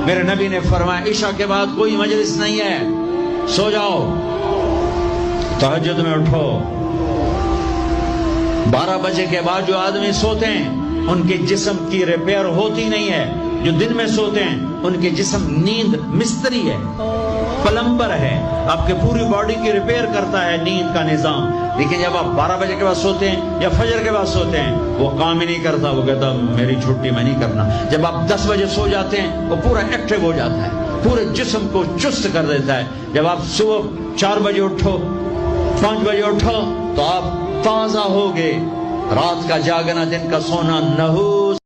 मेरे नबी ने फरमाया इशा के बाद कोई मजलिस नहीं है, सो जाओ। तहज्जुद में उठो। 12 बजे के बाद जो आदमी सोते हैं उनके जिस्म की रिपेयर होती नहीं है। जो दिन में सोते हैं उनके जिस्म, नींद मिस्त्री है, प्लम्बर है, आपके पूरी बॉडी की रिपेयर करता है नींद का निजाम। लेकिन जब आप 12 बजे के बाद सोते हैं या फजर के बाद सोते हैं, वो काम ही नहीं करता। वो कहता मेरी छुट्टी मैं नहीं करना। जब आप 10 बजे सो जाते हैं वो पूरा एक्टिव हो जाता है, पूरे जिस्म को चुस्त कर देता है। जब आप सुबह 4 बजे उठो, 5 बजे उठो तो आप ताजा हो गए। रात का जागना, दिन का सोना नहूस